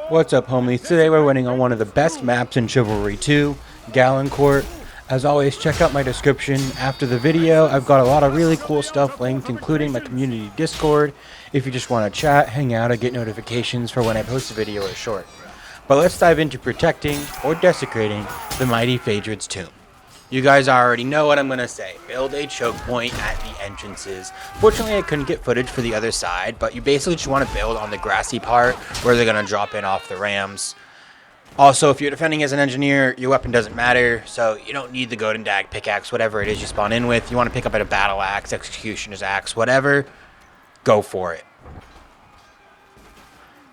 What's up, homies? Today we're winning on one of the best maps in Chivalry 2, Galencourt. As always, check out my description after the video. I've got a lot of really cool stuff linked, including my community Discord, if you just want to chat, hang out, or get notifications for when I post a video or short. But let's dive into protecting, or desecrating, the mighty Feydrid's tomb. You guys already know what I'm going to say. Build a choke point at the entrances. Fortunately, I couldn't get footage for the other side, but you basically just want to build on the grassy part where they're going to drop in off the rams. Also, if you're defending as an engineer, your weapon doesn't matter, so you don't need the golden dag, pickaxe, whatever it is you spawn in with. You want to pick up at a battle axe, executioner's axe, whatever, go for it.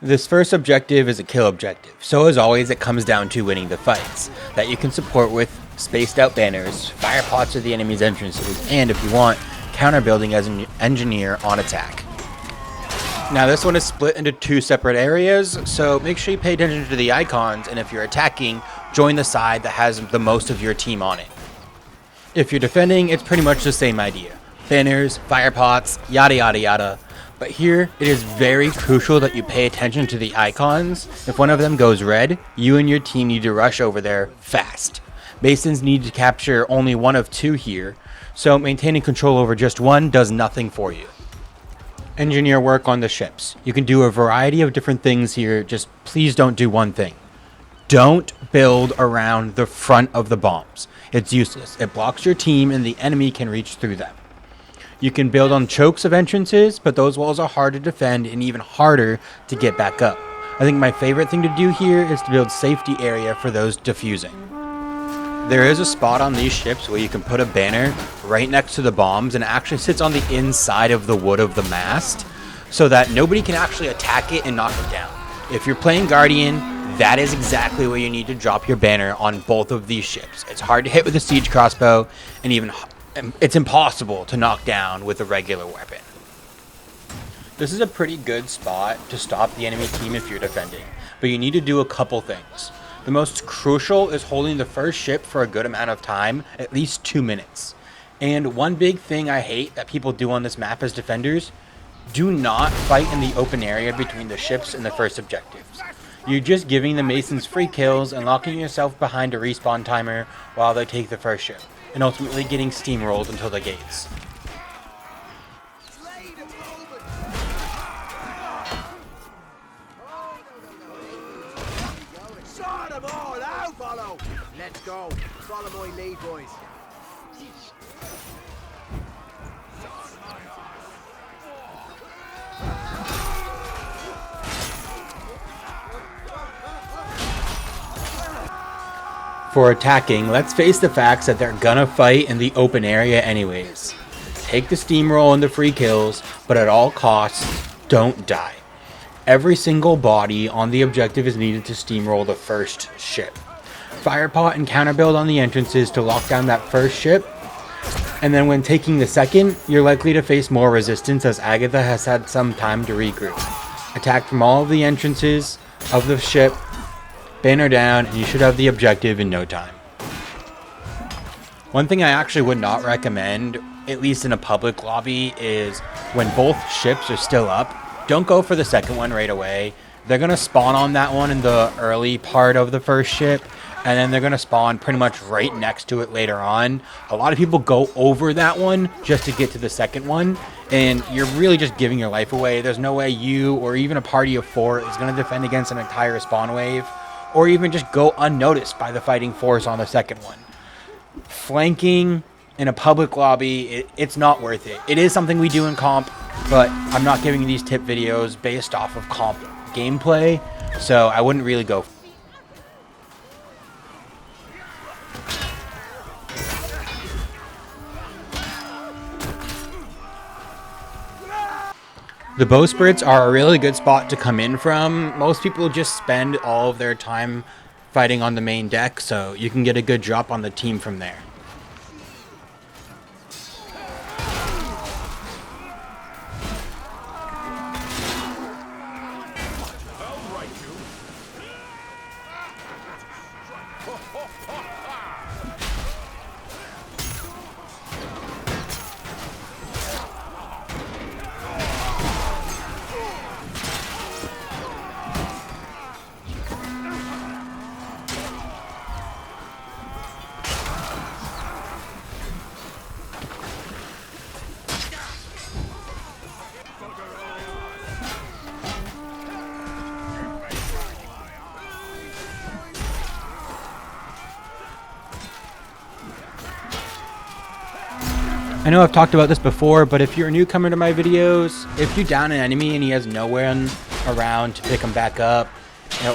This first objective is a kill objective, so as always it comes down to winning the fights, that you can support with spaced out banners, fire pots at the enemy's entrances, and if you want, counter building as an engineer on attack. Now this one is split into two separate areas, so make sure you pay attention to the icons, and if you're attacking, join the side that has the most of your team on it. If you're defending, it's pretty much the same idea. Banners, fire pots, yada yada yada. But here, it is very crucial that you pay attention to the icons. If one of them goes red, you and your team need to rush over there fast. Masons need to capture only one of two here, so maintaining control over just one does nothing for you. Engineer work on the ships. You can do a variety of different things here, just please don't do one thing. Don't build around the front of the bombs. It's useless. It blocks your team and the enemy can reach through them. You can build on chokes of entrances, but those walls are hard to defend and even harder to get back up. I think my favorite thing to do here is to build safety area for those defusing. There is a spot on these ships where you can put a banner right next to the bombs, and it actually sits on the inside of the wood of the mast so that nobody can actually attack it and knock it down. If you're playing Guardian, that is exactly where you need to drop your banner on both of these ships. It's hard to hit with a siege crossbow, and it's impossible to knock down with a regular weapon. This is a pretty good spot to stop the enemy team if you're defending, but you need to do a couple things. The most crucial is holding the first ship for a good amount of time, at least 2 minutes. And one big thing I hate that people do on this map as defenders, do not fight in the open area between the ships and the first objectives. You're just giving the Masons free kills and locking yourself behind a respawn timer while they take the first ship, and ultimately getting steamrolled until the gates. Let's go. Follow my lead, boys. For attacking, let's face the facts that they're gonna fight in the open area anyways. Take the steamroll and the free kills, but at all costs, don't die. Every single body on the objective is needed to steamroll the first ship. Firepot and counterbuild on the entrances to lock down that first ship, and then when taking the second, you're likely to face more resistance as Agatha has had some time to regroup. Attack from all of the entrances of the ship, banner down, and you should have the objective in no time. One thing I actually would not recommend, at least in a public lobby, is when both ships are still up, don't go for the second one right away. They're going to spawn on that one in the early part of the first ship, and then they're going to spawn pretty much right next to it later on. A lot of people go over that one just to get to the second one, and you're really just giving your life away. There's no way you or even a party of 4 is going to defend against an entire spawn wave, or even just go unnoticed by the fighting force on the second one. Flanking in a public lobby, it's not worth it. It is something we do in comp, but I'm not giving you these tip videos based off of comp gameplay, so I wouldn't really go. The bowsprits are a really good spot to come in from. Most people just spend all of their time fighting on the main deck, so you can get a good drop on the team from there. I know I've talked about this before, but if you're a newcomer to my videos, if you down an enemy and he has no one around to pick him back up,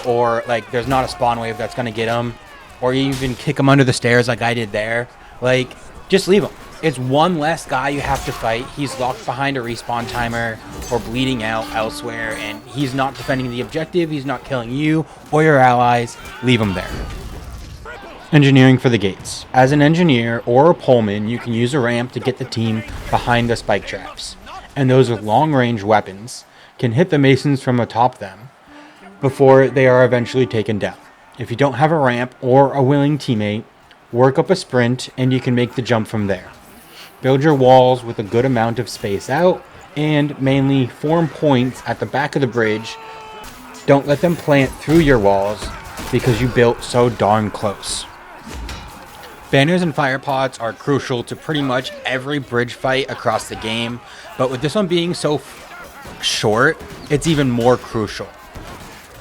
or like there's not a spawn wave that's going to get him, or you even kick him under the stairs like I did there, like just leave him. It's one less guy you have to fight. He's locked behind a respawn timer or bleeding out elsewhere, and he's not defending the objective. He's not killing you or your allies. Leave him there. Engineering for the gates. As an engineer or a poleman, you can use a ramp to get the team behind the spike traps, and those with long-range weapons can hit the masons from atop them before they are eventually taken down. If you don't have a ramp or a willing teammate, work up a sprint and you can make the jump from there. Build your walls with a good amount of space out, and mainly form points at the back of the bridge. Don't let them plant through your walls because you built so darn close. Banners and fire pots are crucial to pretty much every bridge fight across the game, but with this one being so short, it's even more crucial.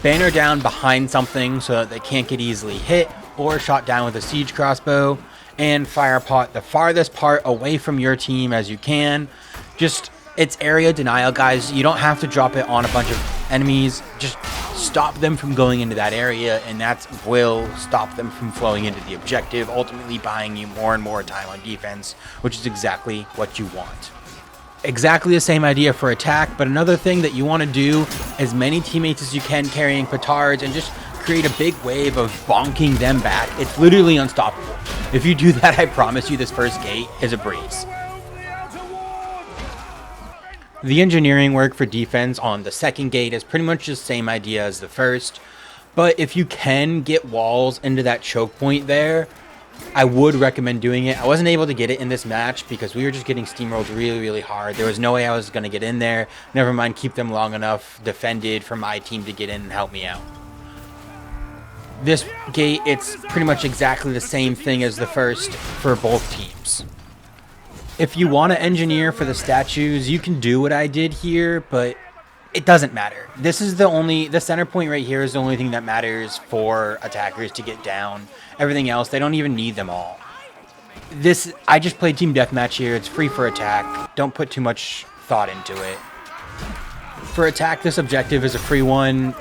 Banner down behind something so that they can't get easily hit or shot down with a siege crossbow, and fire pot the farthest part away from your team as you can. Just, it's area denial, guys. You don't have to drop it on a bunch of enemies. Just stop them from going into that area, and that will stop them from flowing into the objective, ultimately buying you more and more time on defense, which is exactly what you want. Exactly the same idea for attack, but another thing that you want to do, as many teammates as you can carrying petards, and just create a big wave of bonking them back. It's literally unstoppable. If you do that, I promise you this first gate is a breeze. The engineering work for defense on the second gate is pretty much the same idea as the first, but if you can get walls into that choke point there, I would recommend doing it. I wasn't able to get it in this match because we were just getting steamrolled really hard. There was no way I was going to get in there. Never mind keep them long enough defended for my team to get in and help me out. This gate, it's pretty much exactly the same thing as the first for both teams. If you want to engineer for the statues, you can do what I did here, but it doesn't matter. This is the center point right here is the only thing that matters for attackers to get down. Everything else, they don't even need them all. I just played team deathmatch here. It's free for attack. Don't put too much thought into it. For attack, this objective is a free one.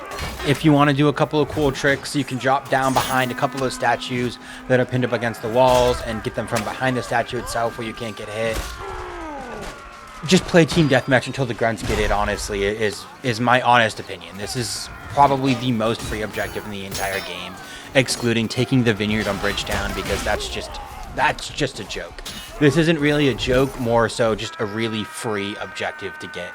If you want to do a couple of cool tricks, you can drop down behind a couple of statues that are pinned up against the walls and get them from behind the statue itself where you can't get hit. Just play team deathmatch until the grunts get it, honestly, is my honest opinion. This is probably the most free objective in the entire game, excluding taking the vineyard on Bridgetown, because that's just a joke. This isn't really a joke, more so just a really free objective to get.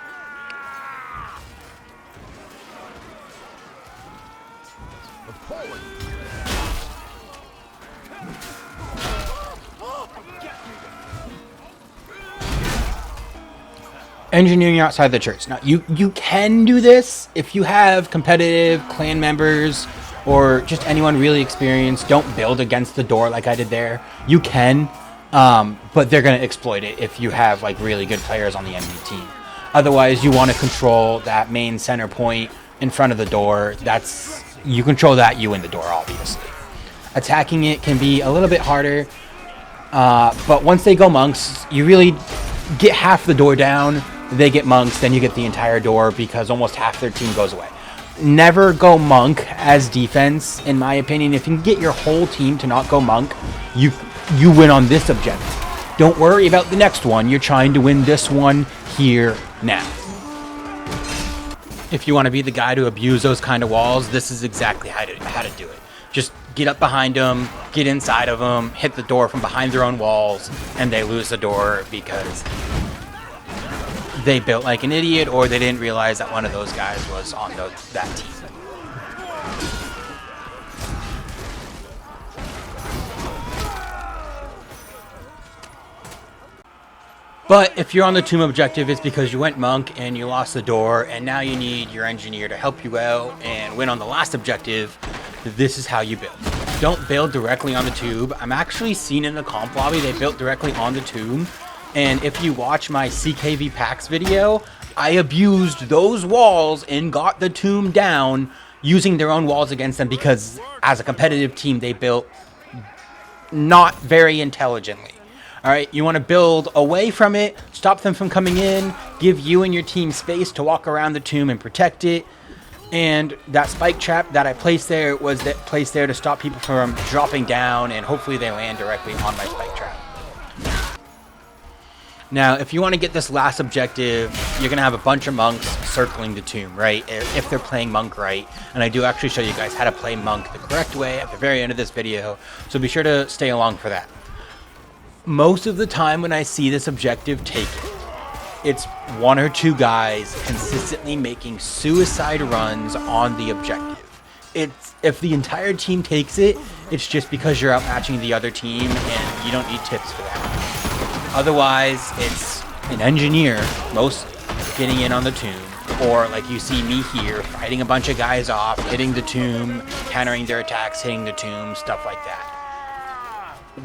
Engineering outside the church. Now, you can do this if you have competitive clan members or just anyone really experienced. Don't build against the door like I did there. You can, but they're going to exploit it if you have like really good players on the enemy team. Otherwise, you want to control that main center point in front of the door. You control that, you win the door, obviously. Attacking it can be a little bit harder, but once they go monks, you really get half the door down. They get monks, then you get the entire door because almost half their team goes away. Never go monk as defense, in my opinion. If you can get your whole team to not go monk, you win on this objective. Don't worry about the next one. You're trying to win this one here now. If you want to be the guy to abuse those kind of walls, this is exactly how to do it. Just get up behind them, get inside of them, hit the door from behind their own walls, and they lose the door because they built like an idiot, or they didn't realize that one of those guys was on that team. But if you're on the tomb objective, it's because you went monk and you lost the door, and now you need your engineer to help you out and win on the last objective. This is how you build. Don't build directly on the tube. I'm actually seen in the comp lobby, they built directly on the tomb. And if you watch my CKV packs video, I abused those walls and got the tomb down using their own walls against them because as a competitive team, they built not very intelligently. Alright, you want to build away from it, stop them from coming in, give you and your team space to walk around the tomb and protect it. And that spike trap that I placed there was placed there to stop people from dropping down, and hopefully they land directly on my spike trap. Now, if you want to get this last objective, you're going to have a bunch of monks circling the tomb, right? If they're playing monk right. And I do actually show you guys how to play monk the correct way at the very end of this video, so be sure to stay along for that. Most of the time when I see this objective taken, it's one or two guys consistently making suicide runs on the objective. If the entire team takes it, it's just because you're outmatching the other team and you don't need tips for that. Otherwise, it's an engineer, most getting in on the tomb, or like you see me here, fighting a bunch of guys off, hitting the tomb, countering their attacks, hitting the tomb, stuff like that.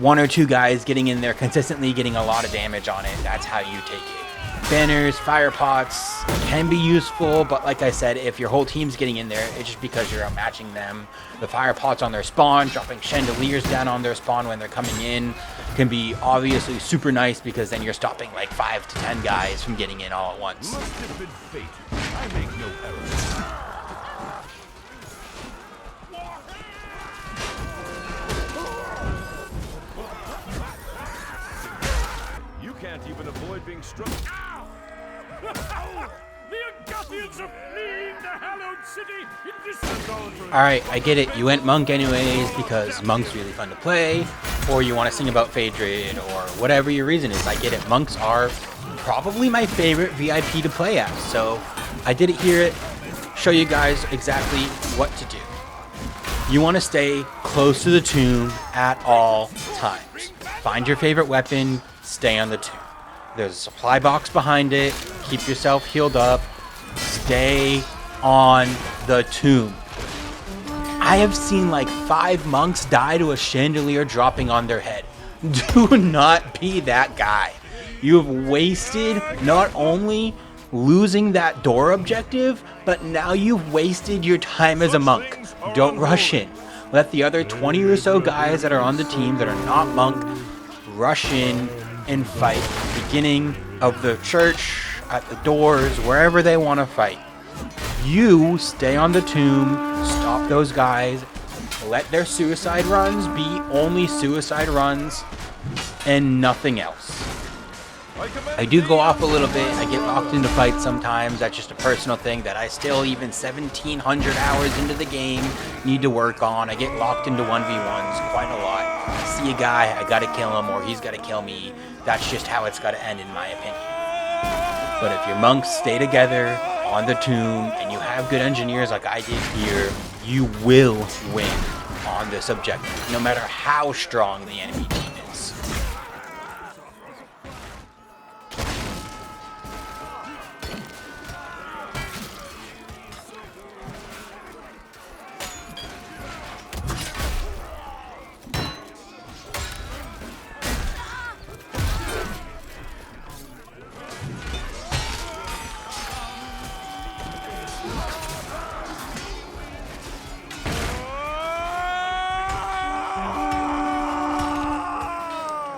One or two guys getting in there consistently, getting a lot of damage on it, that's how you take it. Banners, fire pots can be useful, but like I said, if your whole team's getting in there, it's just because you're outmatching them. The fire pots on their spawn, dropping chandeliers down on their spawn when they're coming in, can be obviously super nice because then you're stopping like 5 to 10 guys from getting in all at once. Must have been fate. I make no errors. You can't even avoid being struck. Ow! The Agathians are fleeing the hallowed city in disorder. Alright, I get it. You went monk anyways because monk's really fun to play, or you want to sing about Feydrid, or whatever your reason is. I get it. Monks are probably my favorite VIP to play as, so I did it here, show you guys exactly what to do. You want to stay close to the tomb at all times. Find your favorite weapon, stay on the tomb. There's a supply box behind it. Keep yourself healed up. Stay on the tomb. I have seen like 5 monks die to a chandelier dropping on their head. Do not be that guy. You have wasted not only losing that door objective, but now you've wasted your time as a monk. Don't rush in. Let the other 20 or so guys that are on the team that are not monk rush in and fight at the beginning of the church, at the doors, wherever they want to fight. You stay on the tomb, stop those guys, let their suicide runs be only suicide runs and nothing else. I do go off a little bit, I get locked into fights sometimes, that's just a personal thing that I still, even 1700 hours into the game, need to work on. I get locked into 1v1s quite a lot. I see a guy, I gotta kill him, or he's gotta kill me. That's just how it's gotta end in my opinion. But if your monks stay together on the tomb, and you have good engineers like I did here, you will win on this objective, no matter how strong the enemy team is.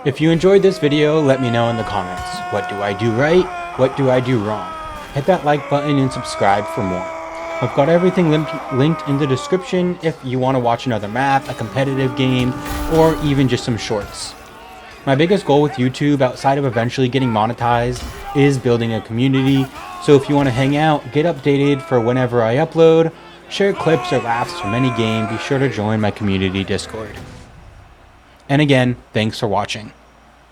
If you enjoyed this video, let me know in the comments. What do I do right? What do I do wrong? Hit that like button and subscribe for more. I've got everything linked in the description if you want to watch another map, a competitive game, or even just some shorts. My biggest goal with YouTube, outside of eventually getting monetized, is building a community. So if you want to hang out, get updated for whenever I upload, share clips or laughs from any game, be sure to join my community Discord. And again, thanks for watching.